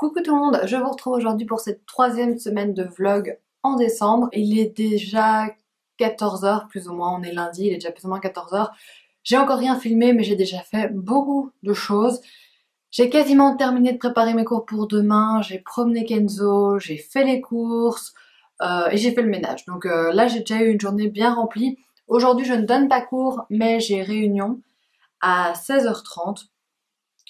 Coucou tout le monde, je vous retrouve aujourd'hui pour cette troisième semaine de vlog en décembre. Il est déjà 14 heures plus ou moins, on est lundi, il est déjà plus ou moins 14 heures. J'ai encore rien filmé mais j'ai déjà fait beaucoup de choses. J'ai quasiment terminé de préparer mes cours pour demain, j'ai promené Kenzo, j'ai fait les courses et j'ai fait le ménage. Donc là j'ai déjà eu une journée bien remplie. Aujourd'hui je ne donne pas cours mais j'ai réunion à 16h30.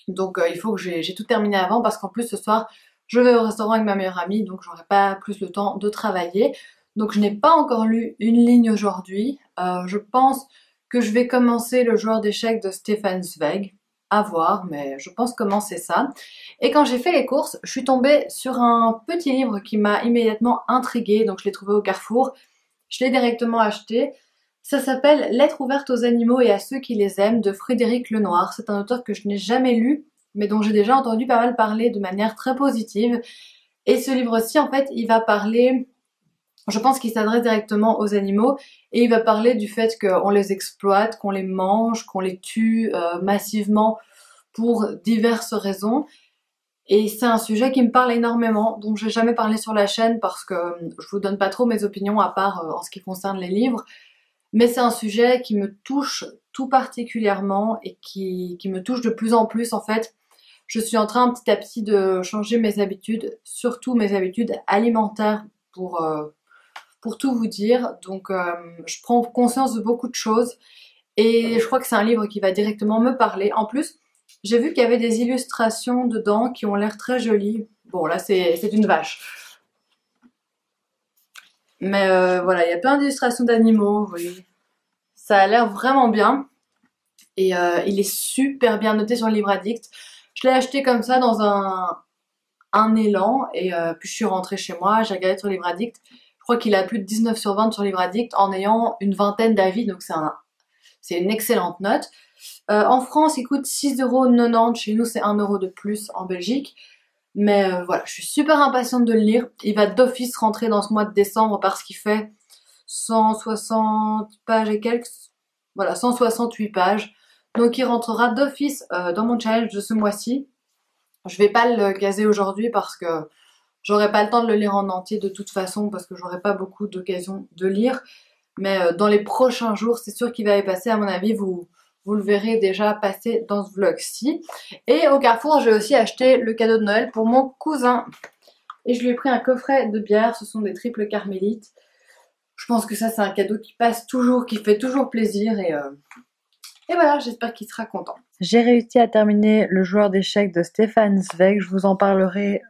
Donc il faut que j'ai tout terminé avant parce qu'en plus ce soir je vais au restaurant avec ma meilleure amie donc j'aurai pas plus le temps de travailler. Donc je n'ai pas encore lu une ligne aujourd'hui. Je pense que je vais commencer le joueur d'échecs de Stefan Zweig. À voir, mais je pense commencer ça. Et quand j'ai fait les courses, je suis tombée sur un petit livre qui m'a immédiatement intriguée, donc je l'ai trouvé au Carrefour. Je l'ai directement acheté. Ça s'appelle Lettres ouvertes aux animaux et à ceux qui les aiment de Frédéric Lenoir. C'est un auteur que je n'ai jamais lu, mais dont j'ai déjà entendu pas mal parler de manière très positive. Et ce livre-ci, en fait, il va parler, je pense qu'il s'adresse directement aux animaux, et il va parler du fait qu'on les exploite, qu'on les mange, qu'on les tue massivement pour diverses raisons. Et c'est un sujet qui me parle énormément, dont j'ai jamais parlé sur la chaîne parce que je vous donne pas trop mes opinions à part en ce qui concerne les livres. Mais c'est un sujet qui me touche tout particulièrement et qui me touche de plus en plus en fait. Je suis en train petit à petit de changer mes habitudes, surtout mes habitudes alimentaires pour tout vous dire. Donc je prends conscience de beaucoup de choses et je crois que c'est un livre qui va directement me parler. En plus, j'ai vu qu'il y avait des illustrations dedans qui ont l'air très jolies. Bon là c'est une vache. Mais voilà, il y a plein d'illustrations d'animaux, oui. Ça a l'air vraiment bien. Et il est super bien noté sur le Livre Addict. Je l'ai acheté comme ça dans un élan et puis je suis rentrée chez moi, j'ai regardé sur le Livre Addict. Je crois qu'il a plus de 19 sur 20 sur le Livre Addict en ayant une vingtaine d'avis, donc c'est une excellente note. En France, il coûte 6,90 €, chez nous c'est 1 € de plus en Belgique. Mais voilà, je suis super impatiente de le lire. Il va d'office rentrer dans ce mois de décembre parce qu'il fait 160 pages et quelques. Voilà, 168 pages. Donc il rentrera d'office dans mon challenge de ce mois-ci. Je vais pas le caser aujourd'hui parce que j'aurai pas le temps de le lire en entier de toute façon parce que j'aurai pas beaucoup d'occasion de lire. Mais dans les prochains jours, c'est sûr qu'il va y passer à mon avis. Vous le verrez déjà passer dans ce vlog-ci. Et au Carrefour, j'ai aussi acheté le cadeau de Noël pour mon cousin. Et je lui ai pris un coffret de bière. Ce sont des triples carmélites. Je pense que ça c'est un cadeau qui passe toujours, qui fait toujours plaisir et voilà, j'espère qu'il sera content. J'ai réussi à terminer le joueur d'échecs de Stefan Zweig, je vous en parlerai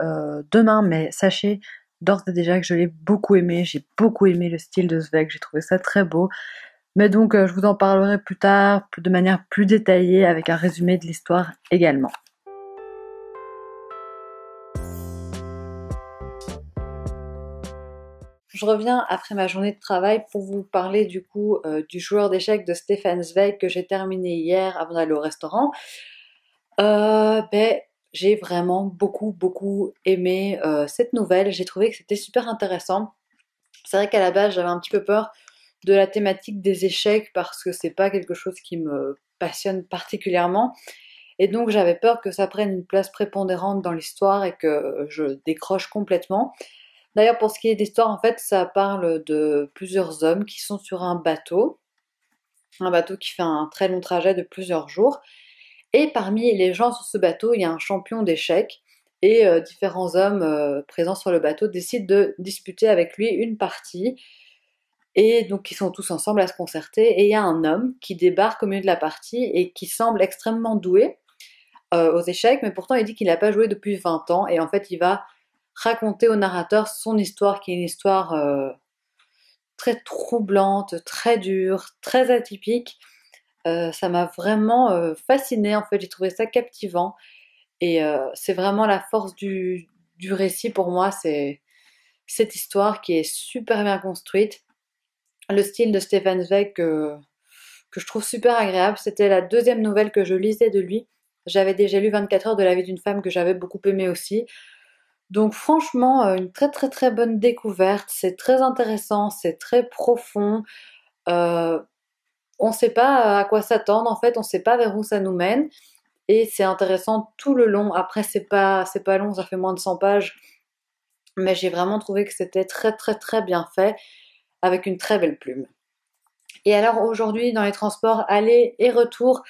demain, mais sachez d'ores et déjà que je l'ai beaucoup aimé, j'ai beaucoup aimé le style de Zweig, j'ai trouvé ça très beau. Mais donc je vous en parlerai plus tard, de manière plus détaillée, avec un résumé de l'histoire également. Je reviens après ma journée de travail pour vous parler du coup du joueur d'échecs de Stefan Zweig que j'ai terminé hier avant d'aller au restaurant. J'ai vraiment beaucoup aimé cette nouvelle. J'ai trouvé que c'était super intéressant. C'est vrai qu'à la base j'avais un petit peu peur de la thématique des échecs parce que c'est pas quelque chose qui me passionne particulièrement. Et donc j'avais peur que ça prenne une place prépondérante dans l'histoire et que je décroche complètement. D'ailleurs, pour ce qui est d'histoire, en fait, ça parle de plusieurs hommes qui sont sur un bateau qui fait un très long trajet de plusieurs jours. Et parmi les gens sur ce bateau, il y a un champion d'échecs. Et différents hommes présents sur le bateau décident de disputer avec lui une partie. Et donc, ils sont tous ensemble à se concerter. Et il y a un homme qui débarque au milieu de la partie et qui semble extrêmement doué aux échecs, mais pourtant il dit qu'il n'a pas joué depuis 20 ans. Et en fait, il va raconter au narrateur son histoire, qui est une histoire très troublante, très dure, très atypique. Ça m'a vraiment fascinée, en fait, j'ai trouvé ça captivant. Et c'est vraiment la force du récit pour moi, c'est cette histoire qui est super bien construite. Le style de Stefan Zweig que je trouve super agréable. C'était la deuxième nouvelle que je lisais de lui. J'avais déjà lu 24 heures de la vie d'une femme que j'avais beaucoup aimé aussi. Donc franchement, une très bonne découverte. C'est très intéressant, c'est très profond. On ne sait pas à quoi s'attendre, en fait, on ne sait pas vers où ça nous mène. et c'est intéressant tout le long. Après c'est pas long, ça fait moins de 100 pages, mais j'ai vraiment trouvé que c'était très très très bien fait, avec une très belle plume. Et alors aujourd'hui dans les transports aller et retour,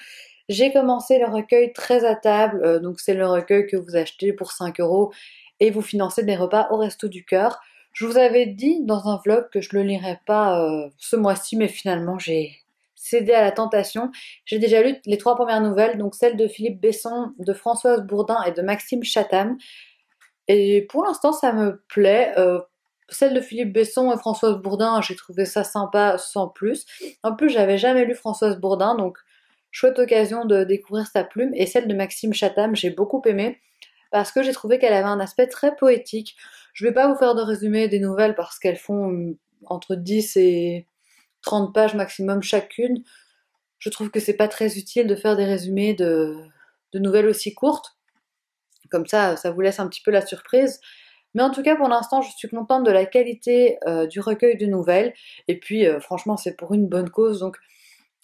j'ai commencé le recueil 13 à table, donc c'est le recueil que vous achetez pour 5 € et vous financez des repas au Resto du Cœur. Je vous avais dit dans un vlog que je le lirais pas ce mois-ci, mais finalement j'ai cédé à la tentation. J'ai déjà lu les 3 premières nouvelles, donc celles de Philippe Besson, de Françoise Bourdin et de Maxime Chatham. Et pour l'instant ça me plaît. Celle de Philippe Besson et Françoise Bourdin, j'ai trouvé ça sympa sans plus. En plus, j'avais jamais lu Françoise Bourdin, donc chouette occasion de découvrir sa plume. Et celle de Maxime Chatham, j'ai beaucoup aimé parce que j'ai trouvé qu'elle avait un aspect très poétique. Je vais pas vous faire de résumé des nouvelles parce qu'elles font entre 10 et 30 pages maximum chacune. Je trouve que c'est pas très utile de faire des résumés de nouvelles aussi courtes. Comme ça vous laisse un petit peu la surprise. Mais en tout cas, pour l'instant, je suis contente de la qualité du recueil de nouvelles. Et puis, franchement, c'est pour une bonne cause. Donc,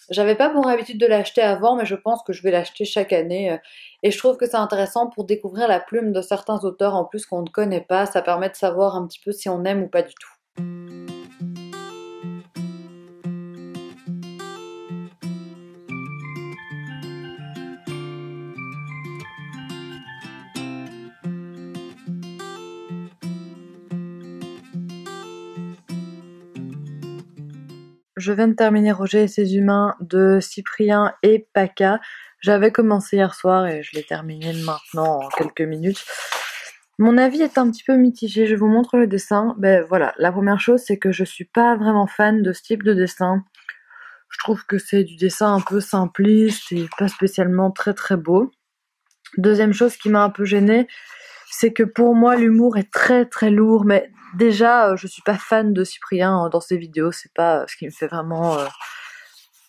j'avais pas pour habitude de l'acheter avant, mais je pense que je vais l'acheter chaque année. Et je trouve que c'est intéressant pour découvrir la plume de certains auteurs en plus qu'on ne connaît pas. Ça permet de savoir un petit peu si on aime ou pas du tout. Je viens de terminer Roger et ses humains de Cyprien et Paca. J'avais commencé hier soir et je l'ai terminé maintenant en quelques minutes. Mon avis est un petit peu mitigé, je vous montre le dessin. Ben voilà, la première chose c'est que je suis pas vraiment fan de ce type de dessin. Je trouve que c'est du dessin un peu simpliste et pas spécialement très très beau. Deuxième chose qui m'a un peu gênée, c'est que pour moi l'humour est très très lourd, mais déjà je suis pas fan de Cyprien dans ses vidéos, c'est pas ce qui me fait vraiment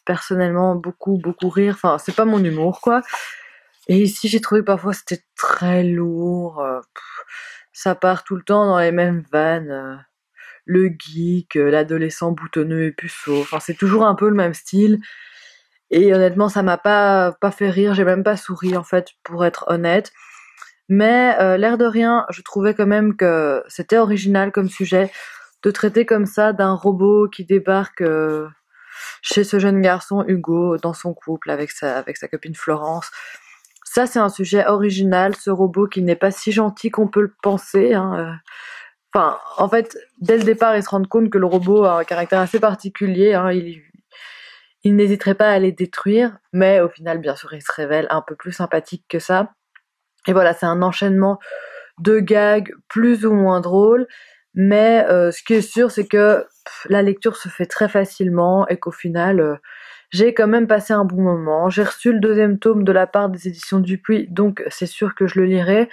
personnellement beaucoup rire, enfin c'est pas mon humour quoi. Et ici j'ai trouvé que parfois c'était très lourd, ça part tout le temps dans les mêmes vannes, le geek, l'adolescent boutonneux et puceau, enfin c'est toujours un peu le même style. Et honnêtement ça m'a pas fait rire, j'ai même pas souri en fait pour être honnête. Mais l'air de rien, je trouvais quand même que c'était original comme sujet de traiter comme ça d'un robot qui débarque chez ce jeune garçon Hugo dans son couple avec sa copine Florence. Ça c'est un sujet original, ce robot qui n'est pas si gentil qu'on peut le penser. Enfin, en fait, dès le départ, ils se rendent compte que le robot a un caractère assez particulier. Il n'hésiterait pas à les détruire, mais au final, bien sûr, il se révèle un peu plus sympathique que ça. Et voilà, c'est un enchaînement de gags plus ou moins drôles, mais ce qui est sûr, c'est que la lecture se fait très facilement et qu'au final, j'ai quand même passé un bon moment. J'ai reçu le 2e tome de la part des éditions Dupuis, donc c'est sûr que je le lirai.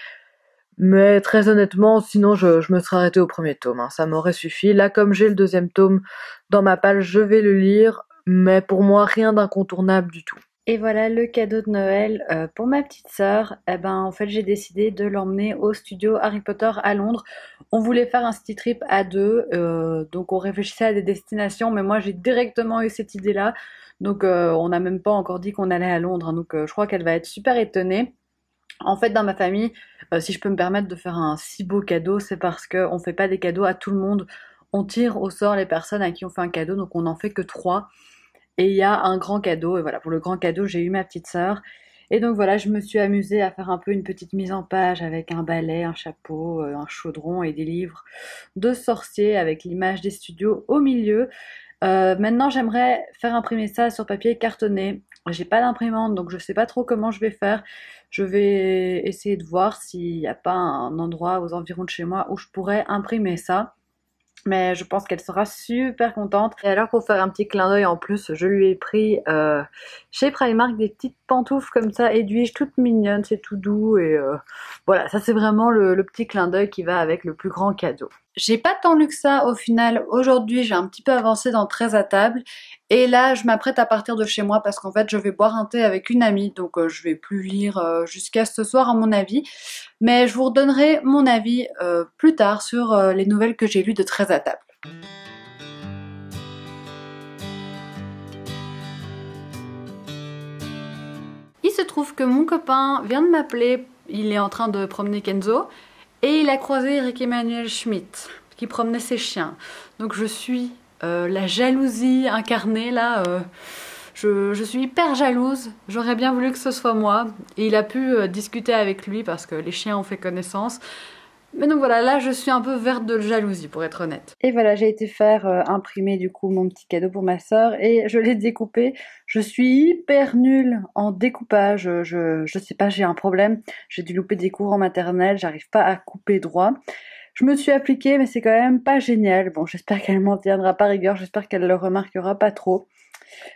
Mais très honnêtement, sinon je me serais arrêtée au 1er tome, hein, ça m'aurait suffi. Là, comme j'ai le 2e tome dans ma palle, je vais le lire, mais pour moi, rien d'incontournable du tout. Et voilà le cadeau de Noël pour ma petite sœur. Eh ben, en fait, j'ai décidé de l'emmener au studio Harry Potter à Londres. On voulait faire un city trip à 2, donc on réfléchissait à des destinations, mais moi j'ai directement eu cette idée-là. Donc on n'a même pas encore dit qu'on allait à Londres, hein, donc je crois qu'elle va être super étonnée. En fait, dans ma famille, si je peux me permettre de faire un si beau cadeau, c'est parce qu'on fait pas des cadeaux à tout le monde. On tire au sort les personnes à qui on fait un cadeau, donc on n'en fait que 3. Et il y a un grand cadeau, et voilà, pour le grand cadeau, j'ai eu ma petite sœur. Et donc voilà, je me suis amusée à faire un peu une petite mise en page avec un balai, un chapeau, un chaudron et des livres de sorciers avec l'image des studios au milieu. Maintenant, j'aimerais faire imprimer ça sur papier cartonné. J'ai pas d'imprimante, donc je sais pas trop comment je vais faire. Je vais essayer de voir s'il n'y a pas un endroit aux environs de chez moi où je pourrais imprimer ça. Mais je pense qu'elle sera super contente. Et alors pour faire un petit clin d'œil en plus, je lui ai pris chez Primark des petites pantoufles comme ça, aiguilles toutes mignonnes, c'est tout doux et voilà, ça c'est vraiment le petit clin d'œil qui va avec le plus grand cadeau. J'ai pas tant lu que ça au final. Aujourd'hui, j'ai un petit peu avancé dans 13 à table. Et là, je m'apprête à partir de chez moi parce qu'en fait, je vais boire un thé avec une amie. Donc, je vais plus lire jusqu'à ce soir à mon avis. Mais je vous redonnerai mon avis plus tard sur les nouvelles que j'ai lues de 13 à table. se trouve que mon copain vient de m'appeler, il est en train de promener Kenzo, et il a croisé Eric Emmanuel Schmitt, qui promenait ses chiens. Donc je suis la jalousie incarnée là, je suis hyper jalouse, j'aurais bien voulu que ce soit moi. Et il a pu discuter avec lui parce que les chiens ont fait connaissance. Mais donc voilà, là je suis un peu verte de jalousie pour être honnête. Et voilà, j'ai été faire imprimer du coup mon petit cadeau pour ma sœur et je l'ai découpé. Je suis hyper nulle en découpage, je sais pas, j'ai un problème. J'ai dû louper des cours en maternelle, j'arrive pas à couper droit. Je me suis appliquée mais c'est quand même pas génial. Bon, j'espère qu'elle m'en tiendra pas rigueur, j'espère qu'elle le remarquera pas trop.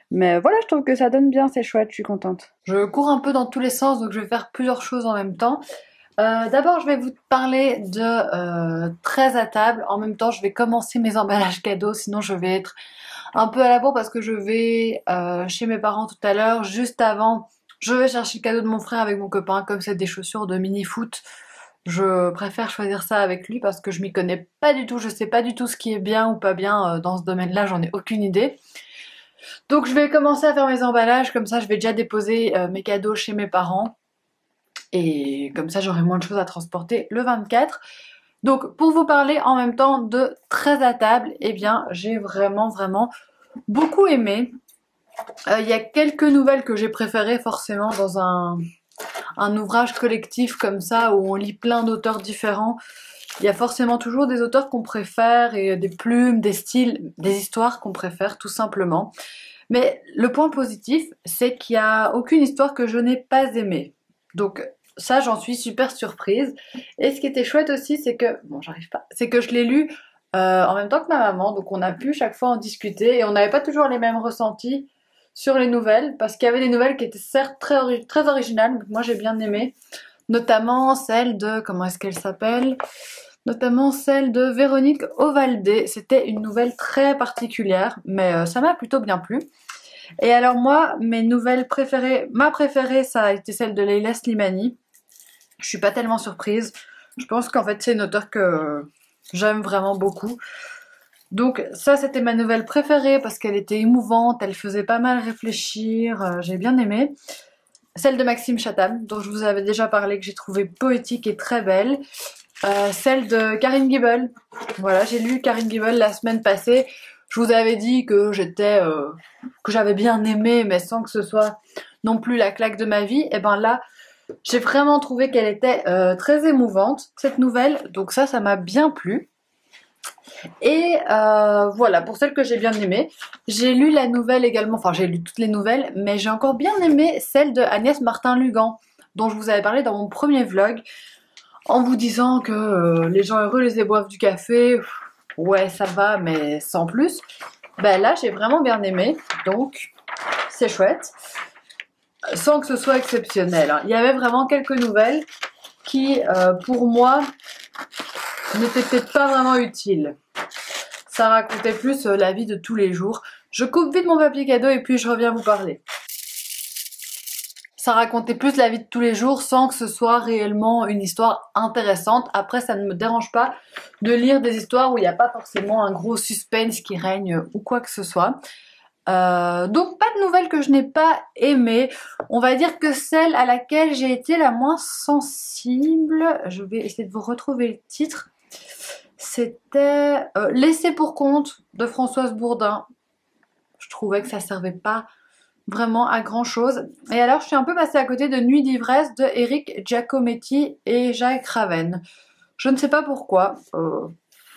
Mais voilà, je trouve que ça donne bien, c'est chouette, je suis contente. Je cours un peu dans tous les sens donc je vais faire plusieurs choses en même temps. D'abord, je vais vous parler de 13 à table. En même temps, je vais commencer mes emballages cadeaux, sinon je vais être un peu à la bourre parce que je vais chez mes parents tout à l'heure. Juste avant, je vais chercher le cadeau de mon frère avec mon copain. Comme c'est des chaussures de mini-foot, je préfère choisir ça avec lui parce que je m'y connais pas du tout. Je sais pas du tout ce qui est bien ou pas bien dans ce domaine-là, j'en ai aucune idée. Donc je vais commencer à faire mes emballages, comme ça je vais déjà déposer mes cadeaux chez mes parents. Et comme ça j'aurai moins de choses à transporter le 24. Donc pour vous parler en même temps de 13 à table, eh bien j'ai vraiment beaucoup aimé. Il y a quelques nouvelles que j'ai préférées forcément dans un ouvrage collectif comme ça où on lit plein d'auteurs différents. Il y a forcément toujours des auteurs qu'on préfère et des plumes, des styles, des histoires qu'on préfère tout simplement. Mais le point positif, c'est qu'il n'y a aucune histoire que je n'ai pas aimée. Donc ça, j'en suis super surprise. Et ce qui était chouette aussi, c'est que... Bon, j'arrive pas. C'est que je l'ai lu en même temps que ma maman. Donc on a pu chaque fois en discuter. Et on n'avait pas toujours les mêmes ressentis sur les nouvelles. Parce qu'il y avait des nouvelles qui étaient certes très originales. Donc moi, j'ai bien aimé. Notamment celle de... Comment est-ce qu'elle s'appelle ? Notamment celle de Véronique Ovaldé. C'était une nouvelle très particulière. Mais ça m'a plutôt bien plu. Et alors moi, mes nouvelles préférées... Ma préférée, ça a été celle de Leila Slimani. Je suis pas tellement surprise. Je pense qu'en fait c'est une auteure que j'aime vraiment beaucoup. Donc ça c'était ma nouvelle préférée parce qu'elle était émouvante, elle faisait pas mal réfléchir, j'ai bien aimé. Celle de Maxime Chatham, dont je vous avais déjà parlé, que j'ai trouvé poétique et très belle. Celle de Karine Gibel. Voilà, j'ai lu Karine Gibel la semaine passée. Je vous avais dit que que j'avais bien aimé, mais sans que ce soit non plus la claque de ma vie. Et ben là, j'ai vraiment trouvé qu'elle était très émouvante, cette nouvelle, donc ça m'a bien plu. Et voilà, pour celle que j'ai bien aimée, j'ai lu la nouvelle également, enfin j'ai lu toutes les nouvelles, mais j'ai encore bien aimé celle de Agnès Martin-Lugan, dont je vous avais parlé dans mon premier vlog, en vous disant que les gens heureux les boivent du café, ouais ça va, mais sans plus. Ben là j'ai vraiment bien aimé, donc c'est chouette. Sans que ce soit exceptionnel. Il y avait vraiment quelques nouvelles qui, pour moi, n'étaient peut-être pas vraiment utiles. Ça racontait plus la vie de tous les jours. Je coupe vite mon papier cadeau et puis je reviens vous parler. Ça racontait plus la vie de tous les jours sans que ce soit réellement une histoire intéressante. Après, ça ne me dérange pas de lire des histoires où il n'y a pas forcément un gros suspense qui règne ou quoi que ce soit. Donc pas de nouvelles que je n'ai pas aimées. On va dire que celle à laquelle j'ai été la moins sensible, je vais essayer de vous retrouver le titre, c'était Laissé pour compte de Françoise Bourdin. Je trouvais que ça servait pas vraiment à grand chose. Et alors je suis un peu passée à côté de Nuit d'ivresse de Eric Giacometti et Jacques Raven. Je ne sais pas pourquoi.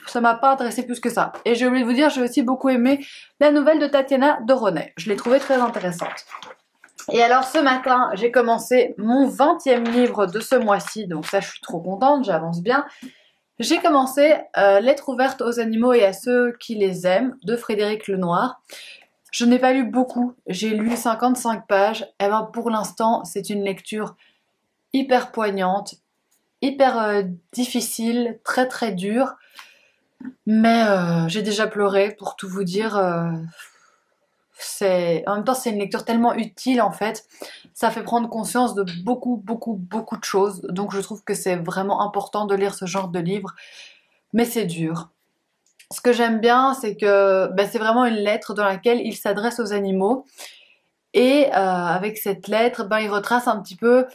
Ça m'a pas intéressé plus que ça. Et j'ai oublié de vous dire, j'ai aussi beaucoup aimé la nouvelle de Tatiana Doronet. Je l'ai trouvée très intéressante. Et alors ce matin, j'ai commencé mon 20e livre de ce mois-ci. Donc ça, je suis trop contente, j'avance bien. J'ai commencé Lettres ouvertes aux animaux et à ceux qui les aiment de Frédéric Lenoir. Je n'ai pas lu beaucoup. J'ai lu 55 pages. Et ben pour l'instant, c'est une lecture hyper poignante, hyper difficile, très dure. Mais j'ai déjà pleuré pour tout vous dire. En même temps c'est une lecture tellement utile en fait. Ça fait prendre conscience de beaucoup de choses. Donc je trouve que c'est vraiment important de lire ce genre de livre. Mais c'est dur. Ce que j'aime bien c'est que c'est vraiment une lettre dans laquelle il s'adresse aux animaux. Et avec cette lettre, ben, il retrace un petit peu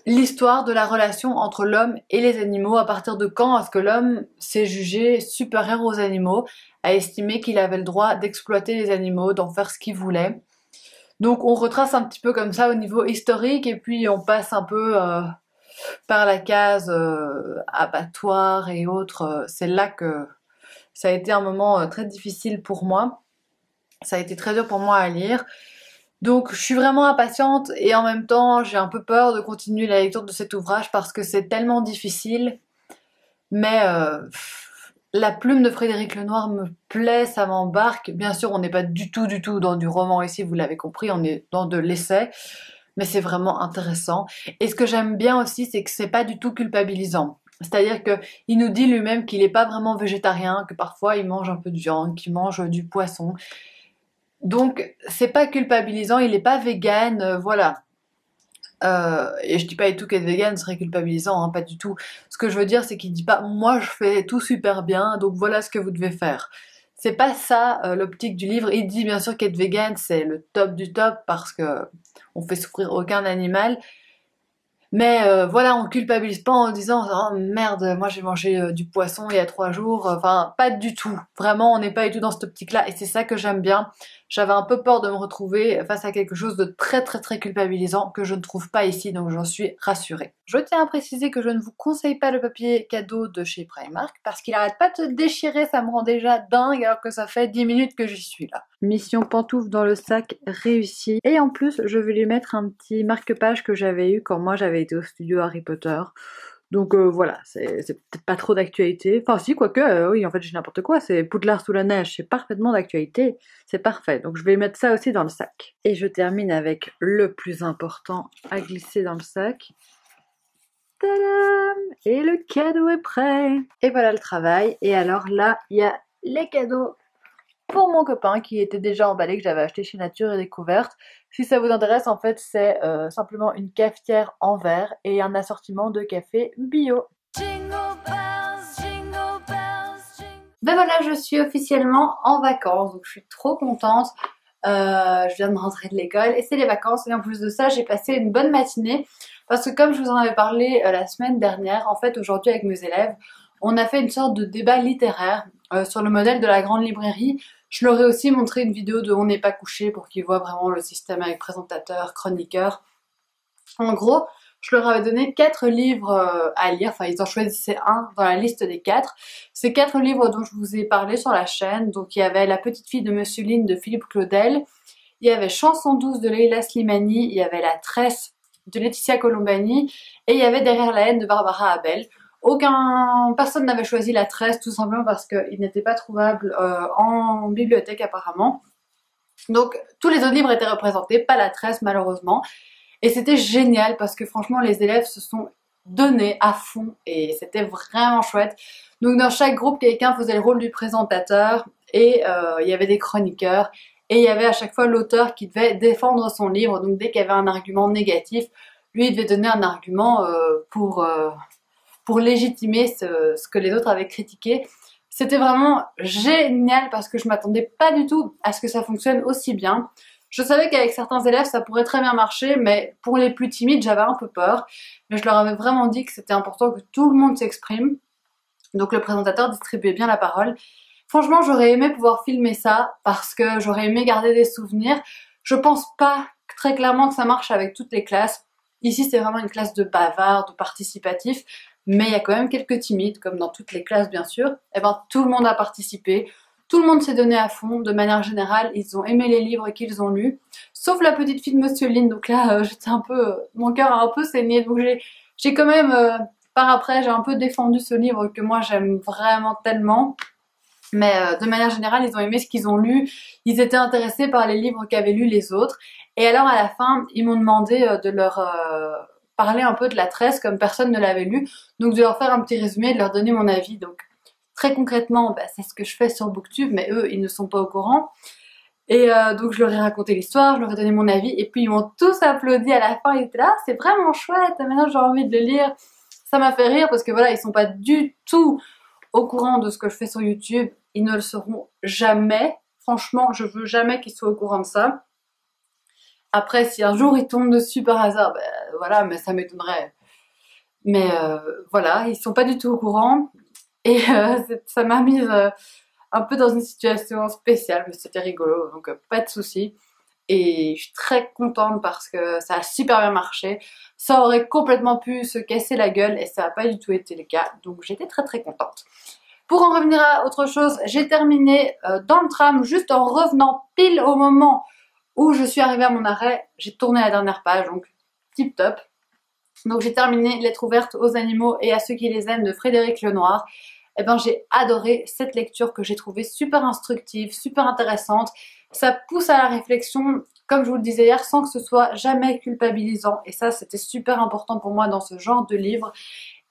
l'histoire de la relation entre l'homme et les animaux, à partir de quand est-ce que l'homme s'est jugé supérieur aux animaux, a estimé qu'il avait le droit d'exploiter les animaux, d'en faire ce qu'il voulait. Donc on retrace un petit peu comme ça au niveau historique et puis on passe un peu par la case abattoir et autres. C'est là que ça a été un moment très difficile pour moi. Ça a été très dur pour moi à lire. Donc je suis vraiment impatiente et en même temps j'ai un peu peur de continuer la lecture de cet ouvrage parce que c'est tellement difficile. Mais la plume de Frédéric Lenoir me plaît, ça m'embarque. Bien sûr, on n'est pas du tout dans du roman ici, vous l'avez compris, on est dans de l'essai. Mais c'est vraiment intéressant. Et ce que j'aime bien aussi, c'est que c'est pas du tout culpabilisant. C'est-à-dire que il nous dit lui-même qu'il n'est pas vraiment végétarien, que parfois il mange un peu de viande, qu'il mange du poisson. Donc c'est pas culpabilisant, il n'est pas vegan, voilà. Et je dis pas du tout qu'être vegan serait culpabilisant, hein, pas du tout. Ce que je veux dire, c'est qu'il dit pas moi je fais tout super bien, donc voilà ce que vous devez faire. C'est pas ça l'optique du livre. Il dit bien sûr qu'être vegan c'est le top du top parce que on fait souffrir aucun animal. Mais voilà, on culpabilise pas en disant oh merde, moi j'ai mangé du poisson il y a 3 jours. Enfin, pas du tout. Vraiment, on n'est pas du tout dans cette optique-là et c'est ça que j'aime bien. J'avais un peu peur de me retrouver face à quelque chose de très culpabilisant que je ne trouve pas ici, donc j'en suis rassurée. Je tiens à préciser que je ne vous conseille pas le papier cadeau de chez Primark parce qu'il arrête pas de se déchirer, ça me rend déjà dingue alors que ça fait 10 minutes que j'y suis là. Mission pantoufle dans le sac réussie. Et en plus, je vais lui mettre un petit marque-page que j'avais eu quand moi j'avais été au studio Harry Potter. Donc voilà, c'est peut-être pas trop d'actualité. Enfin si, quoique, oui, en fait j'ai n'importe quoi, c'est Poudlard sous la neige, c'est parfaitement d'actualité, c'est parfait. Donc je vais mettre ça aussi dans le sac. Et je termine avec le plus important à glisser dans le sac. Tadam! Et le cadeau est prêt. Et voilà le travail. Et alors là, il y a les cadeaux pour mon copain qui était déjà emballé, que j'avais acheté chez Nature et Découverte. Si ça vous intéresse, en fait, c'est simplement une cafetière en verre et un assortiment de café bio. Ben voilà, je suis officiellement en vacances, donc je suis trop contente. Je viens de rentrer de l'école et c'est les vacances. Et en plus de ça, j'ai passé une bonne matinée parce que comme je vous en avais parlé la semaine dernière, en fait, aujourd'hui avec mes élèves, on a fait une sorte de débat littéraire sur le modèle de la grande librairie. Je leur ai aussi montré une vidéo de On n'est pas couché pour qu'ils voient vraiment le système avec présentateur, chroniqueur. En gros, je leur avais donné 4 livres à lire, enfin ils en choisissaient un dans la liste des 4. Ces 4 livres dont je vous ai parlé sur la chaîne, donc il y avait La petite fille de Monsieur Lynn de Philippe Claudel, il y avait Chanson douce de Leila Slimani, il y avait La tresse de Laetitia Colombani et il y avait Derrière la haine de Barbara Abel. Personne n'avait choisi La tresse tout simplement parce qu'il n'était pas trouvable en bibliothèque apparemment. Donc tous les autres livres étaient représentés, pas La tresse malheureusement. Et c'était génial parce que franchement les élèves se sont donnés à fond et c'était vraiment chouette. Donc dans chaque groupe quelqu'un faisait le rôle du présentateur et il y avait des chroniqueurs et il y avait à chaque fois l'auteur qui devait défendre son livre. Donc dès qu'il y avait un argument négatif, lui il devait donner un argument pour légitimer ce que les autres avaient critiqué. C'était vraiment génial parce que je m'attendais pas du tout à ce que ça fonctionne aussi bien. Je savais qu'avec certains élèves ça pourrait très bien marcher, mais pour les plus timides j'avais un peu peur. Mais je leur avais vraiment dit que c'était important que tout le monde s'exprime. Donc le présentateur distribuait bien la parole. Franchement j'aurais aimé pouvoir filmer ça parce que j'aurais aimé garder des souvenirs. Je pense pas très clairement que ça marche avec toutes les classes. Ici c'est vraiment une classe de bavards, de participatifs. Mais il y a quand même quelques timides, comme dans toutes les classes bien sûr. Et ben tout le monde a participé. Tout le monde s'est donné à fond, de manière générale, ils ont aimé les livres qu'ils ont lus, sauf la petite fille de Monsieur Lynn, donc là j'étais un peu, mon cœur a un peu saigné, donc j'ai quand même, par après j'ai un peu défendu ce livre que moi j'aime vraiment tellement, mais de manière générale ils ont aimé ce qu'ils ont lu, ils étaient intéressés par les livres qu'avaient lus les autres, et alors à la fin ils m'ont demandé de leur parler un peu de La tresse comme personne ne l'avait lu, donc de leur faire un petit résumé, de leur donner mon avis, donc très concrètement, c'est ce que je fais sur Booktube, mais eux, ils ne sont pas au courant. Et donc, je leur ai raconté l'histoire, je leur ai donné mon avis, et puis ils m'ont tous applaudi à la fin. Ils étaient là, c'est vraiment chouette, maintenant j'ai envie de le lire. Ça m'a fait rire parce que voilà, ils sont pas du tout au courant de ce que je fais sur YouTube. Ils ne le seront jamais. Franchement, je veux jamais qu'ils soient au courant de ça. Après, si un jour ils tombent dessus par hasard, ben voilà, mais ça m'étonnerait. Mais voilà, ils sont pas du tout au courant. Et ça m'a mise un peu dans une situation spéciale, mais c'était rigolo, donc pas de soucis. Et je suis très contente parce que ça a super bien marché. Ça aurait complètement pu se casser la gueule et ça n'a pas du tout été le cas, donc j'étais très très contente. Pour en revenir à autre chose, j'ai terminé dans le tram juste en revenant pile au moment où je suis arrivée à mon arrêt. J'ai tourné la dernière page, donc tip top. Donc j'ai terminé Lettres ouvertes aux animaux et à ceux qui les aiment de Frédéric Lenoir. Eh ben, j'ai adoré cette lecture que j'ai trouvée super instructive, super intéressante. Ça pousse à la réflexion, comme je vous le disais hier, sans que ce soit jamais culpabilisant. Et ça, c'était super important pour moi dans ce genre de livre.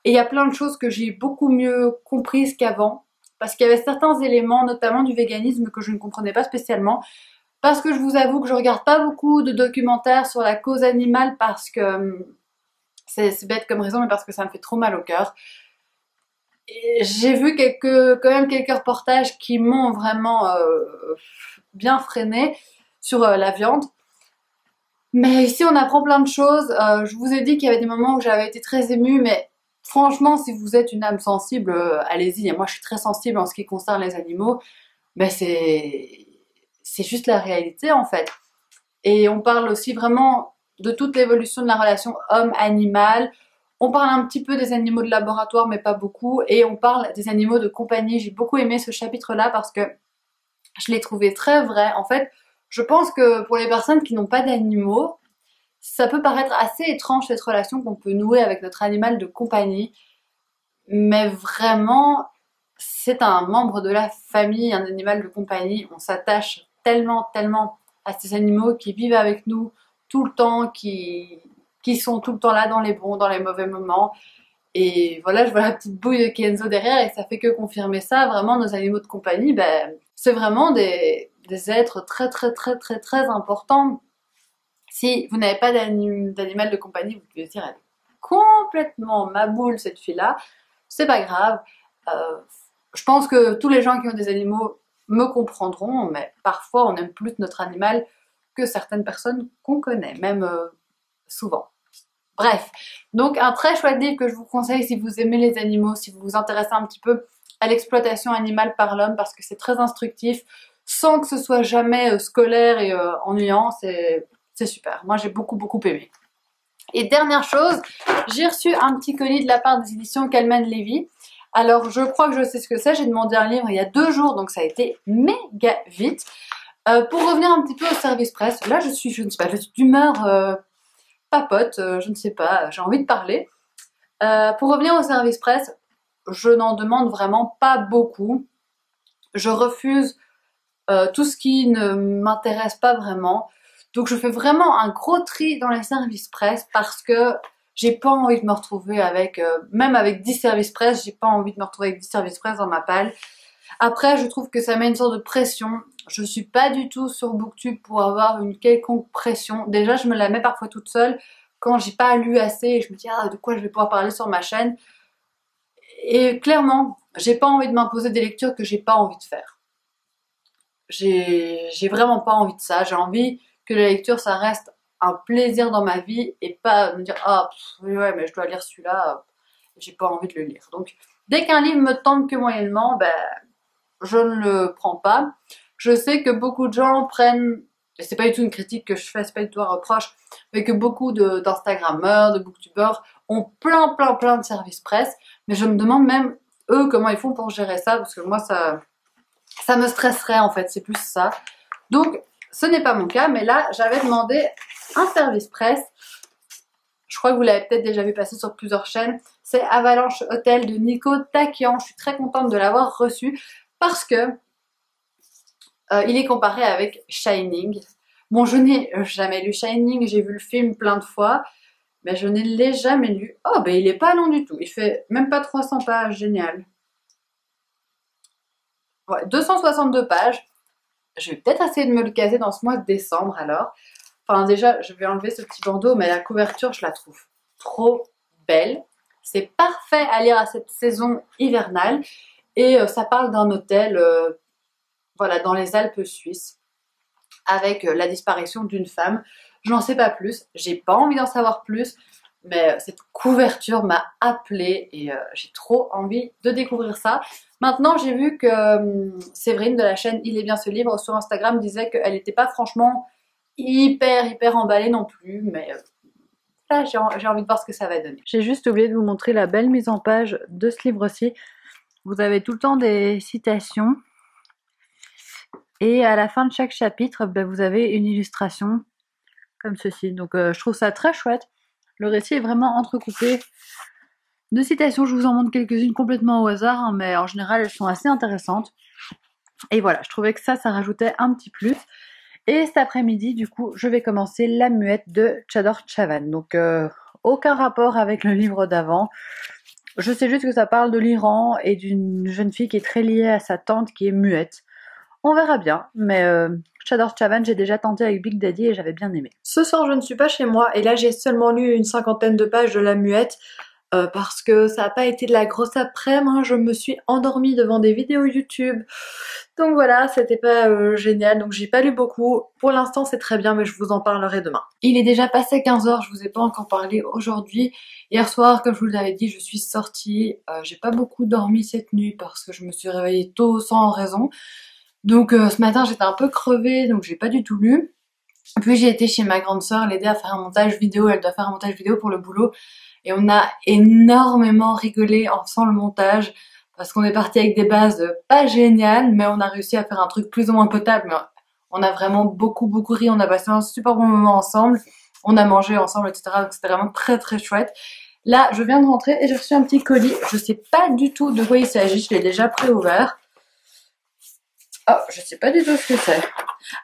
Et il y a plein de choses que j'ai beaucoup mieux comprises qu'avant. Parce qu'il y avait certains éléments, notamment du véganisme, que je ne comprenais pas spécialement. Parce que je vous avoue que je regarde pas beaucoup de documentaires sur la cause animale parce que c'est bête comme raison, mais parce que ça me fait trop mal au cœur. J'ai vu quand même quelques reportages qui m'ont vraiment bien freiné sur la viande. Mais ici, on apprend plein de choses. Je vous ai dit qu'il y avait des moments où j'avais été très émue, mais franchement, si vous êtes une âme sensible, allez-y. Et moi, je suis très sensible en ce qui concerne les animaux. Mais c'est juste la réalité, en fait. Et on parle aussi vraiment de toute l'évolution de la relation homme-animal. On parle un petit peu des animaux de laboratoire, mais pas beaucoup. Et on parle des animaux de compagnie. J'ai beaucoup aimé ce chapitre-là parce que je l'ai trouvé très vrai. En fait, je pense que pour les personnes qui n'ont pas d'animaux, ça peut paraître assez étrange cette relation qu'on peut nouer avec notre animal de compagnie. Mais vraiment, c'est un membre de la famille, un animal de compagnie. On s'attache tellement, tellement à ces animaux qui vivent avec nous tout le temps, qui sont tout le temps là dans les bons, dans les mauvais moments. Et voilà, je vois la petite bouille de Kenzo derrière et ça fait que confirmer ça. Vraiment, nos animaux de compagnie, ben, c'est vraiment des êtres très, très, très, très, très importants. Si vous n'avez pas d'animal de compagnie, vous pouvez dire, elle est complètement ma boule, cette fille-là. C'est pas grave. Euh, je pense que tous les gens qui ont des animaux me comprendront, mais parfois on aime plus notre animal que certaines personnes qu'on connaît, même souvent. Bref, donc un très chouette livre que je vous conseille si vous aimez les animaux, si vous vous intéressez un petit peu à l'exploitation animale par l'homme, parce que c'est très instructif, sans que ce soit jamais scolaire et ennuyant, c'est super. Moi j'ai beaucoup beaucoup aimé. Et dernière chose, j'ai reçu un petit colis de la part des éditions Calman Levy. Alors je crois que je sais ce que c'est, j'ai demandé un livre il y a 2 jours, donc ça a été méga vite. Pour revenir un petit peu au service presse, là je ne sais pas, je suis d'humeur papote, je ne sais pas, j'ai envie de parler. Pour revenir au service presse, je n'en demande vraiment pas beaucoup. Je refuse tout ce qui ne m'intéresse pas vraiment. Donc je fais vraiment un gros tri dans les services presse parce que j'ai pas envie de me retrouver avec, même avec 10 services presse, j'ai pas envie de me retrouver avec 10 services presse dans ma palle. Après, je trouve que ça met une sorte de pression. Je suis pas du tout sur Booktube pour avoir une quelconque pression. Déjà, je me la mets parfois toute seule quand j'ai pas lu assez et je me dis ah, de quoi je vais pouvoir parler sur ma chaîne. Et clairement, j'ai pas envie de m'imposer des lectures que j'ai pas envie de faire. J'ai vraiment pas envie de ça. J'ai envie que la lecture, ça reste un plaisir dans ma vie et pas me dire ah ouais mais je dois lire celui-là, j'ai pas envie de le lire. Donc dès qu'un livre me tente que moyennement, ben je ne le prends pas. Je sais que beaucoup de gens prennent, et c'est pas du tout une critique que je fais, c'est pas du tout un reproche, mais que beaucoup d'instagrammeurs, de booktubeurs ont plein de services presse, mais je me demande même eux comment ils font pour gérer ça, parce que moi ça me stresserait en fait, c'est plus ça. Donc ce n'est pas mon cas, mais là j'avais demandé un service presse. Je crois que vous l'avez peut-être déjà vu passer sur plusieurs chaînes. C'est Avalanche Hotel de Nico Takian. Je suis très contente de l'avoir reçu parce que il est comparé avec Shining. Bon, je n'ai jamais lu Shining, j'ai vu le film plein de fois, mais je ne l'ai jamais lu. Oh, ben il est pas long du tout. Il fait même pas 300 pages, génial. Ouais, 262 pages. Je vais peut-être essayer de me le caser dans ce mois de décembre alors. Enfin déjà, je vais enlever ce petit bandeau, mais la couverture, je la trouve trop belle. C'est parfait à lire à cette saison hivernale. Et ça parle d'un hôtel voilà, dans les Alpes suisses avec la disparition d'une femme. J'en sais pas plus, j'ai pas envie d'en savoir plus, mais cette couverture m'a appelée et j'ai trop envie de découvrir ça. Maintenant, j'ai vu que Séverine de la chaîne Il est bien ce livre sur Instagram disait qu'elle n'était pas franchement hyper emballée non plus, mais là j'ai envie de voir ce que ça va donner. J'ai juste oublié de vous montrer la belle mise en page de ce livre-ci. Vous avez tout le temps des citations et à la fin de chaque chapitre, ben, vous avez une illustration comme ceci. Donc je trouve ça très chouette. Le récit est vraiment entrecoupé de citations. Je vous en montre quelques-unes complètement au hasard, hein, mais en général elles sont assez intéressantes. Et voilà, je trouvais que ça rajoutait un petit plus. Et cet après-midi, du coup, je vais commencer La Muette de Chador Chavan. Donc aucun rapport avec le livre d'avant. Je sais juste que ça parle de l'Iran et d'une jeune fille qui est très liée à sa tante qui est muette. On verra bien, mais Chador Chavan, j'ai déjà tenté avec Big Daddy et j'avais bien aimé. Ce soir, je ne suis pas chez moi et là, j'ai seulement lu une 50aine de pages de La Muette parce que ça n'a pas été de la grosse après-midi, hein. Je me suis endormie devant des vidéos YouTube. Donc voilà, c'était pas génial, donc j'ai pas lu beaucoup. Pour l'instant, c'est très bien, mais je vous en parlerai demain. Il est déjà passé 15h, je vous ai pas encore parlé aujourd'hui. Hier soir, comme je vous l'avais dit, je suis sortie. J'ai pas beaucoup dormi cette nuit parce que je me suis réveillée tôt sans raison. Donc ce matin j'étais un peu crevée, donc j'ai pas du tout lu. Puis j'ai été chez ma grande sœur l'aider à faire un montage vidéo, elle doit faire un montage vidéo pour le boulot. Et on a énormément rigolé en faisant le montage, parce qu'on est parti avec des bases pas géniales, mais on a réussi à faire un truc plus ou moins potable. Mais on a vraiment beaucoup ri, on a passé un super bon moment ensemble, on a mangé ensemble, etc. Donc c'était vraiment très chouette. Là, je viens de rentrer et j'ai reçu un petit colis. Je sais pas du tout de quoi il s'agit, je l'ai déjà pré-ouvert. Oh, je sais pas du tout ce que c'est.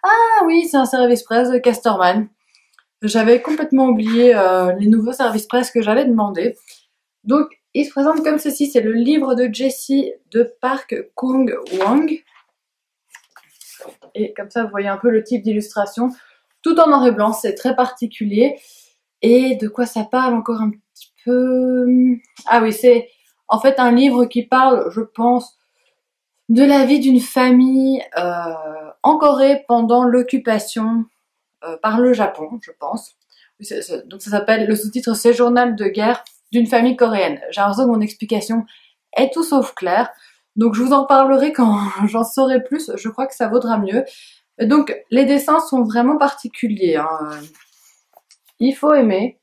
Ah oui, c'est un service presse de Casterman. J'avais complètement oublié les nouveaux services presse que j'avais demandé. Donc, il se présente comme ceci. C'est le livre de Jessie de Park Kung-wang. Et comme ça, vous voyez un peu le type d'illustration. Tout en noir et blanc, c'est très particulier. Et de quoi ça parle encore un petit peu? Ah oui, c'est en fait un livre qui parle, je pense, de la vie d'une famille en Corée pendant l'occupation par le Japon, je pense. Donc ça s'appelle, le sous-titre c'est Journal de guerre d'une famille coréenne. J'ai l'impression que mon explication est tout sauf claire. Donc je vous en parlerai quand j'en saurai plus, je crois que ça vaudra mieux. Donc les dessins sont vraiment particuliers, hein. Il faut aimer.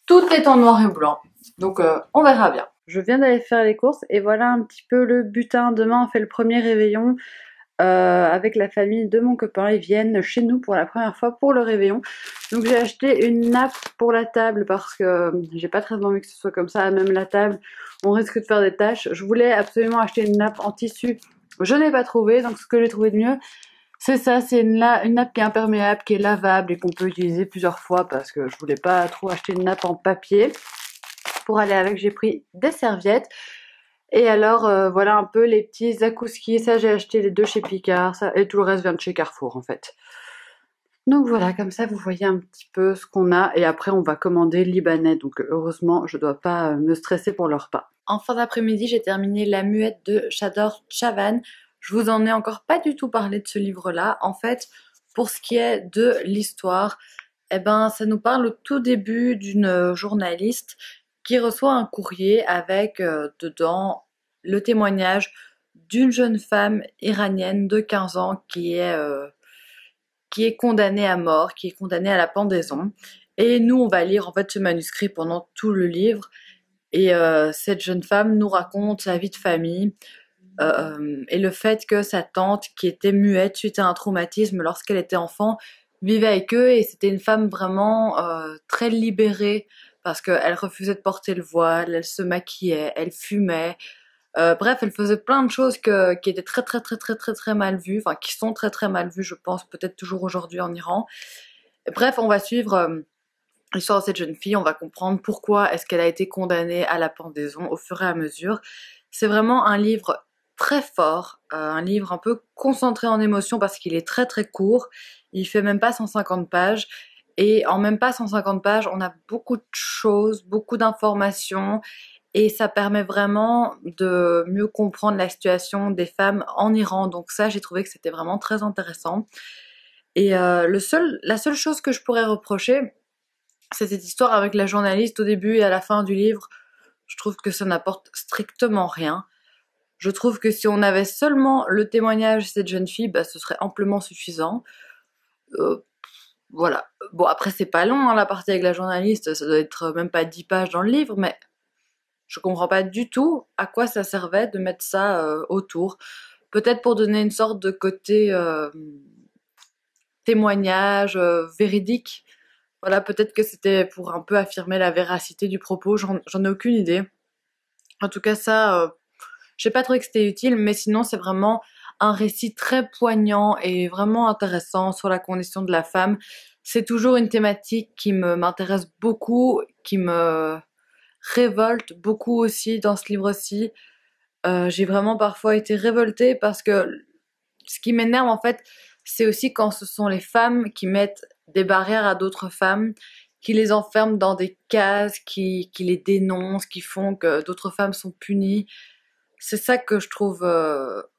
Tout est en noir et blanc. Donc on verra bien. Je viens d'aller faire les courses et voilà un petit peu le butin. Demain on fait le premier réveillon avec la famille de mon copain. Ils viennent chez nous pour la première fois pour le réveillon. Donc j'ai acheté une nappe pour la table parce que j'ai pas très envie que ce soit comme ça. Même la table, on risque de faire des tâches. Je voulais absolument acheter une nappe en tissu. Je n'ai pas trouvé, donc ce que j'ai trouvé de mieux, c'est ça, c'est une nappe qui est imperméable, qui est lavable et qu'on peut utiliser plusieurs fois parce que je voulais pas trop acheter une nappe en papier. Pour aller avec, j'ai pris des serviettes. Et alors, voilà un peu les petits zakouskis. Ça, j'ai acheté les deux chez Picard. Ça, et tout le reste vient de chez Carrefour, en fait. Donc voilà, comme ça, vous voyez un petit peu ce qu'on a. Et après, on va commander libanais. Donc heureusement, je dois pas me stresser pour le repas. En fin d'après-midi, j'ai terminé La Muette de Chador Chavan. Je vous en ai encore pas du tout parlé de ce livre-là. En fait, pour ce qui est de l'histoire, eh ben, ça nous parle au tout début d'une journaliste qui reçoit un courrier avec dedans le témoignage d'une jeune femme iranienne de 15 ans qui est condamnée à mort, qui est condamnée à la pendaison. Et nous, on va lire en fait ce manuscrit pendant tout le livre. Et cette jeune femme nous raconte sa vie de famille et le fait que sa tante, qui était muette suite à un traumatisme lorsqu'elle était enfant, vivait avec eux. Et c'était une femme vraiment très libérée parce qu'elle refusait de porter le voile, elle se maquillait, elle fumait. Bref, elle faisait plein de choses qui étaient très mal vues, enfin qui sont très mal vues, je pense, peut-être toujours aujourd'hui en Iran. Bref, on va suivre l'histoire de cette jeune fille, on va comprendre pourquoi est-ce qu'elle a été condamnée à la pendaison au fur et à mesure. C'est vraiment un livre très fort, un livre un peu concentré en émotion parce qu'il est très court. Il fait même pas 150 pages. Et en même pas 150 pages, on a beaucoup de choses, beaucoup d'informations. Et ça permet vraiment de mieux comprendre la situation des femmes en Iran. Donc ça, j'ai trouvé que c'était vraiment très intéressant. Et la seule chose que je pourrais reprocher, c'est cette histoire avec la journaliste au début et à la fin du livre. Je trouve que ça n'apporte strictement rien. Je trouve que si on avait seulement le témoignage de cette jeune fille, bah, ce serait amplement suffisant. Euh, voilà. Bon, après, c'est pas long, hein, la partie avec la journaliste, ça doit être même pas 10 pages dans le livre, mais je comprends pas du tout à quoi ça servait de mettre ça autour. Peut-être pour donner une sorte de côté témoignage véridique. Voilà, peut-être que c'était pour un peu affirmer la véracité du propos, j'en ai aucune idée. En tout cas, ça, j'ai pas trouvé que c'était utile, mais sinon, c'est vraiment un récit très poignant et vraiment intéressant sur la condition de la femme. C'est toujours une thématique qui m'intéresse beaucoup, qui me révolte beaucoup aussi dans ce livre-ci. J'ai vraiment parfois été révoltée parce que ce qui m'énerve en fait, c'est aussi quand ce sont les femmes qui mettent des barrières à d'autres femmes, qui les enferment dans des cases, qui les dénoncent, qui font que d'autres femmes sont punies. C'est ça que je trouve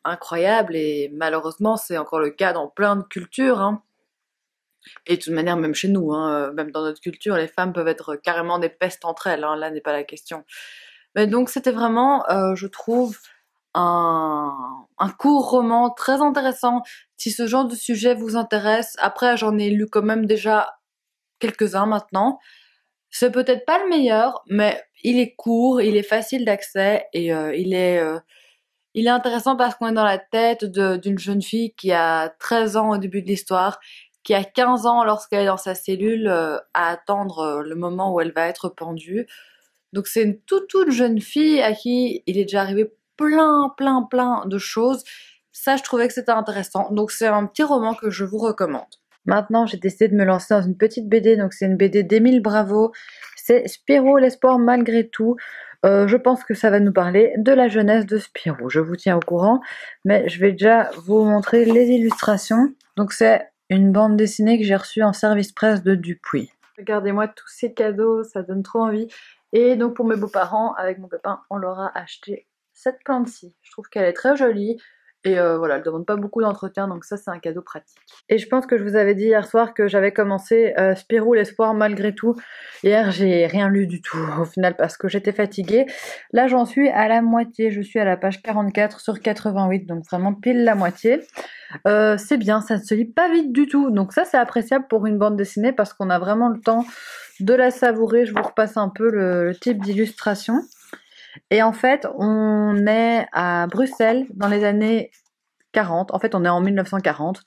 incroyable et malheureusement c'est encore le cas dans plein de cultures, hein. Et de toute manière même chez nous, hein, même dans notre culture, les femmes peuvent être carrément des pestes entre elles, hein, là n'est pas la question. Mais donc c'était vraiment, je trouve, un court roman très intéressant. Si ce genre de sujet vous intéresse, après j'en ai lu quand même déjà quelques-uns maintenant. C'est peut-être pas le meilleur, mais il est court, il est facile d'accès et il est intéressant parce qu'on est dans la tête d'une jeune fille qui a 13 ans au début de l'histoire, qui a 15 ans lorsqu'elle est dans sa cellule à attendre le moment où elle va être pendue. Donc c'est une toute jeune fille à qui il est déjà arrivé plein de choses. Ça, je trouvais que c'était intéressant. Donc c'est un petit roman que je vous recommande. Maintenant, j'ai décidé de me lancer dans une petite BD. Donc c'est une BD d'Émile Bravo. C'est Spirou, l'espoir malgré tout. Je pense que ça va nous parler de la jeunesse de Spirou. Je vous tiens au courant, mais je vais déjà vous montrer les illustrations. Donc c'est une bande dessinée que j'ai reçue en service presse de Dupuis. Regardez-moi tous ces cadeaux, ça donne trop envie. Et donc pour mes beaux-parents, avec mon copain, on leur a acheté cette plante-ci. Je trouve qu'elle est très jolie. Et voilà, elle demande pas beaucoup d'entretien, donc ça c'est un cadeau pratique. Et je pense que je vous avais dit hier soir que j'avais commencé Spirou l'espoir malgré tout. Hier j'ai rien lu du tout au final parce que j'étais fatiguée. Là j'en suis à la moitié, je suis à la page 44 sur 88, donc vraiment pile la moitié. C'est bien, ça ne se lit pas vite du tout, donc ça c'est appréciable pour une bande dessinée parce qu'on a vraiment le temps de la savourer. Je vous repasse un peu le type d'illustration. Et en fait, on est à Bruxelles dans les années 40. En fait, on est en 1940.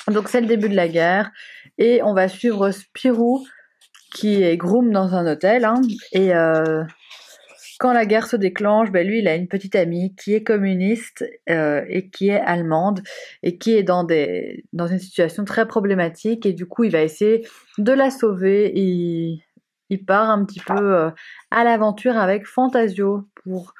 Donc c'est le début de la guerre. Et on va suivre Spirou qui est groom dans un hôtel. Hein, et quand la guerre se déclenche, ben lui, il a une petite amie qui est communiste et qui est allemande et qui est dans une situation très problématique. Et du coup, il va essayer de la sauver. Il part un petit peu à l'aventure avec Fantasio pour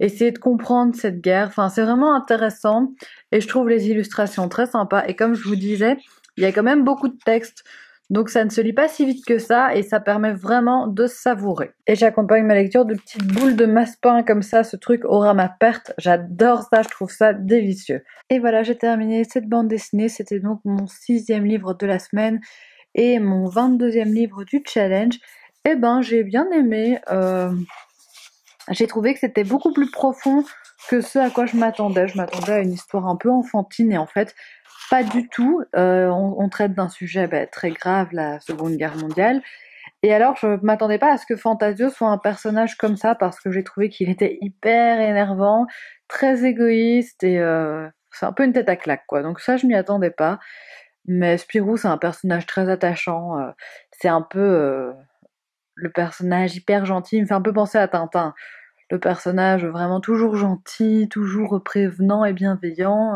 essayer de comprendre cette guerre. Enfin, c'est vraiment intéressant et je trouve les illustrations très sympas. Et comme je vous disais, il y a quand même beaucoup de textes, donc ça ne se lit pas si vite que ça et ça permet vraiment de savourer. Et j'accompagne ma lecture de petites boules de massepain comme ça, ce truc aura ma perte. J'adore ça, je trouve ça délicieux. Et voilà, j'ai terminé cette bande dessinée. C'était donc mon 6e livre de la semaine et mon 22e livre du challenge. Eh ben, j'ai bien aimé. J'ai trouvé que c'était beaucoup plus profond que ce à quoi je m'attendais. Je m'attendais à une histoire un peu enfantine et en fait, pas du tout. On traite d'un sujet très grave, la Seconde Guerre mondiale. Et alors, je m'attendais pas à ce que Fantasio soit un personnage comme ça parce que j'ai trouvé qu'il était hyper énervant, très égoïste et c'est un peu une tête à claque quoi. Donc ça, je m'y attendais pas. Mais Spirou, c'est un personnage très attachant. C'est un peu le personnage hyper gentil, il me fait un peu penser à Tintin. Le personnage vraiment toujours gentil, toujours prévenant et bienveillant.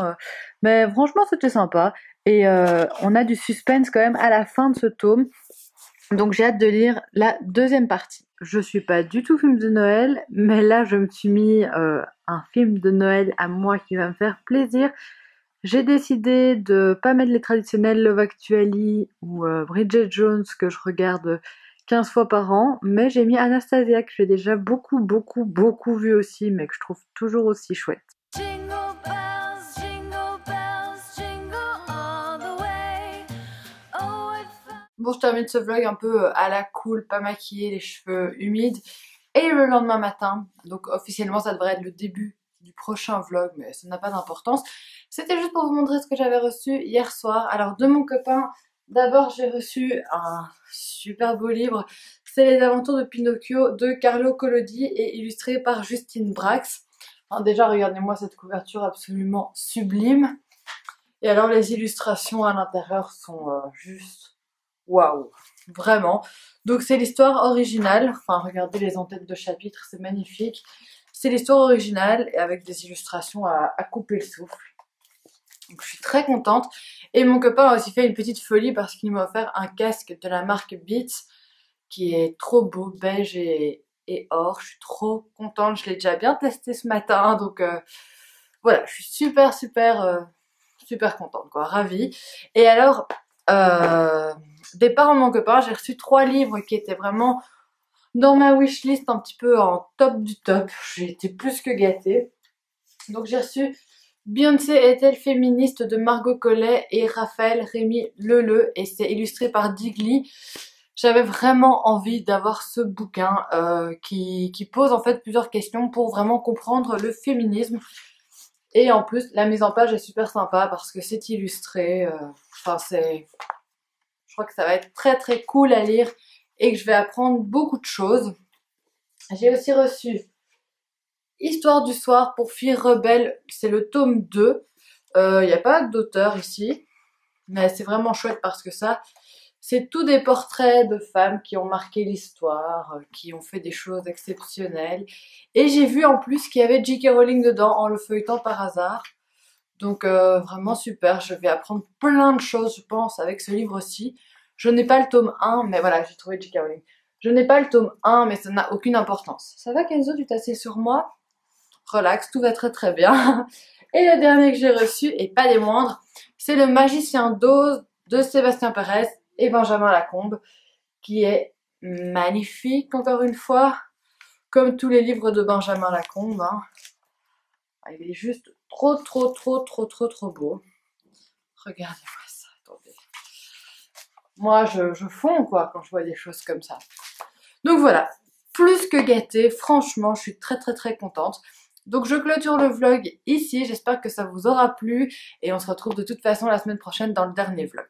Mais franchement, c'était sympa. Et on a du suspense quand même à la fin de ce tome. Donc j'ai hâte de lire la deuxième partie. Je suis pas du tout film de Noël, mais là je me suis mis un film de Noël à moi qui va me faire plaisir. J'ai décidé de pas mettre les traditionnels Love Actually ou Bridget Jones que je regarde 15 fois par an, mais j'ai mis Anastasia que j'ai déjà beaucoup vu aussi, mais que je trouve toujours aussi chouette. Jingle bells, jingle jingle all the way. Bon, je termine ce vlog un peu à la cool, pas maquillée, les cheveux humides. Et le lendemain matin, donc officiellement ça devrait être le début du prochain vlog, mais ça n'a pas d'importance. C'était juste pour vous montrer ce que j'avais reçu hier soir. Alors de mon copain, d'abord j'ai reçu un super beau livre. C'est Les Aventures de Pinocchio de Carlo Collodi et illustré par Justine Brax. Enfin, déjà regardez-moi cette couverture absolument sublime. Et alors les illustrations à l'intérieur sont juste waouh, vraiment. Donc c'est l'histoire originale, enfin regardez les en-têtes de chapitres, c'est magnifique. C'est l'histoire originale et avec des illustrations à couper le souffle. Donc je suis très contente. Et mon copain a aussi fait une petite folie parce qu'il m'a offert un casque de la marque Beats qui est trop beau, beige et or. Je suis trop contente, je l'ai déjà bien testé ce matin, donc voilà, je suis super contente, quoi, ravie. Et alors, des parents de mon copain, j'ai reçu 3 livres qui étaient vraiment dans ma wishlist, un petit peu en top du top. J'ai été plus que gâtée. Donc j'ai reçu Beyoncé est-elle féministe de Margot Collet et Raphaël Rémy Leleu et c'est illustré par Digli. J'avais vraiment envie d'avoir ce bouquin qui pose en fait plusieurs questions pour vraiment comprendre le féminisme. Et en plus, la mise en page est super sympa parce que c'est illustré. Enfin, je crois que ça va être très cool à lire et que je vais apprendre beaucoup de choses. J'ai aussi reçu Histoire du soir pour filles rebelles, c'est le tome 2. Il n'y a pas d'auteur ici, mais c'est vraiment chouette parce que c'est tous des portraits de femmes qui ont marqué l'histoire, qui ont fait des choses exceptionnelles. Et j'ai vu en plus qu'il y avait J.K. Rowling dedans en le feuilletant par hasard. Donc vraiment super, je vais apprendre plein de choses je pense avec ce livre-ci. Je n'ai pas le tome 1, mais voilà, j'ai trouvé J.K. Rowling. Je n'ai pas le tome 1, mais ça n'a aucune importance. Ça va Kenzo, tu t'assieds sur moi? Relax, tout va très bien. Et le dernier que j'ai reçu, et pas des moindres, c'est Le Magicien d'Oz de Sébastien Perez et Benjamin Lacombe, qui est magnifique encore une fois, comme tous les livres de Benjamin Lacombe, hein. Il est juste trop beau. Regardez-moi ça, attendez. Moi, je fonds, quoi, quand je vois des choses comme ça. Donc voilà, plus que gâtée, franchement, je suis très contente. Donc je clôture le vlog ici, j'espère que ça vous aura plu, et on se retrouve de toute façon la semaine prochaine dans le dernier vlog.